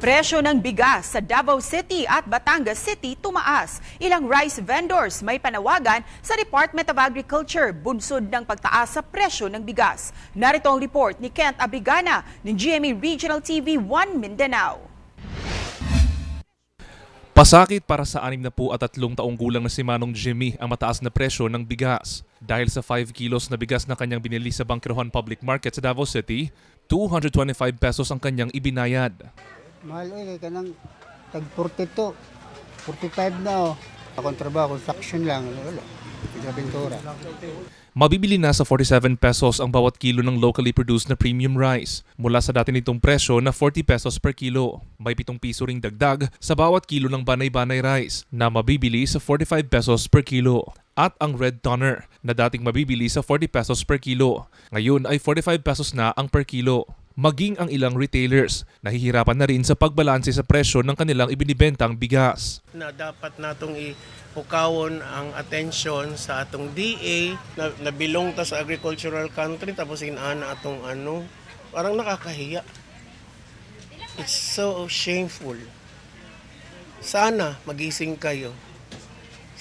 Presyo ng bigas sa Davao City at Batangas City tumaas. Ilang rice vendors may panawagan sa Department of Agriculture bunsod ng pagtaas sa presyo ng bigas. Narito ang report ni Kent Abrigana ng GMA Regional TV 1 Mindanao. Pasakit para sa 63 taong gulang na si Manong Jimmy ang mataas na presyo ng bigas. Dahil sa 5 kilos na bigas na kanyang binili sa Bangkirohan Public Market sa Davao City, 225 pesos ang kanyang ibinayad. Mahal kanang tag 42, 45 na Akong trabaho, construction lang, wala. Pintura. Mabibili na sa 47 pesos ang bawat kilo ng locally produced na premium rice mula sa dati nitong presyo na 40 pesos per kilo. May 7 piso ring dagdag sa bawat kilo ng banay-banay rice na mabibili sa 45 pesos per kilo. At ang red toner na dating mabibili sa 40 pesos per kilo, ngayon ay 45 pesos na ang per kilo. Maging ang ilang retailers nahihirapan na rin sa pagbalanse sa presyo ng kanilang ibinibentang bigas. Na dapat natong ipukawon ang atensyon sa atong DA na bilong ta sa agricultural country tapos inaana atong parang nakakahiya. It's so shameful. Sana magising kayo.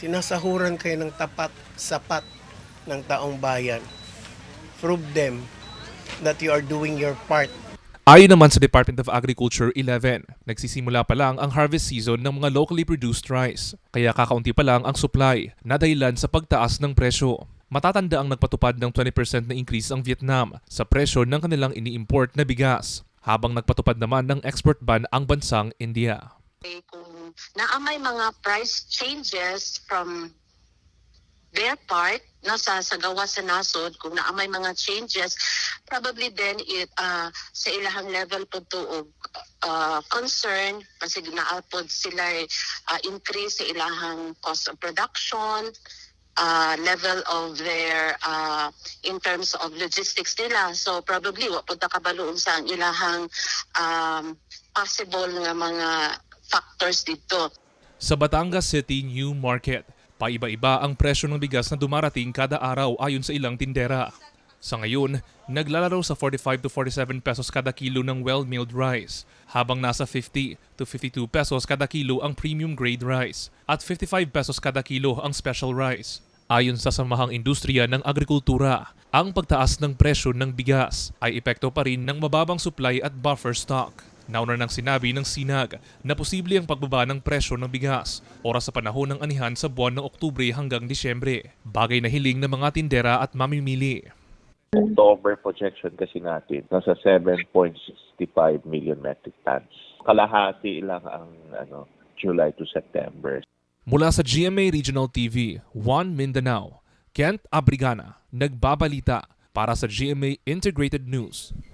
Sinasahuran kayo ng tapat, sapat ng taong bayan. Prove them that you are doing your part. Ayon naman sa Department of Agriculture 11, nagsisimula pa lang ang harvest season ng mga locally produced rice. Kaya kakaunti pa lang ang supply na dahilan sa pagtaas ng presyo. Matatanda ang nagpatupad ng 20% na increase ang Vietnam sa presyo ng kanilang ini-import na bigas, habang nagpatupad naman ng export ban ang bansang India. Kung naamay mga price changes from their part sa gawa sa nasod, kung naamay mga changes, probably then it sa ilahang level po to concern kasi naapod sila increase sa ilahang cost of production, level of their in terms of logistics nila. So probably wa pud ta kabaloon sa ang ilahang possible nga mga factors dito. Sa Batangas City New Market, paiba-iba ang presyo ng bigas na dumarating kada araw ayon sa ilang tindera. Sa ngayon, naglalaro sa 45 to 47 pesos kada kilo ng well-milled rice, habang nasa 50 to 52 pesos kada kilo ang premium grade rice at 55 pesos kada kilo ang special rice. Ayon sa Samahang Industriya ng Agrikultura, ang pagtaas ng presyo ng bigas ay epekto pa rin ng mababang supply at buffer stock. Nauna nang sinabi ng SINAG na posible ang pagbaba ng presyo ng bigas oras sa panahon ng anihan sa buwan ng Oktubre hanggang Disyembre, bagay na hiling ng mga tindera at mamimili. October projection kasi natin nasa 7.65 million metric tons. Kalahati lang ang July to September. Mula sa GMA Regional TV 1 Mindanao, Kent Abrigana, nagbabalita para sa GMA Integrated News.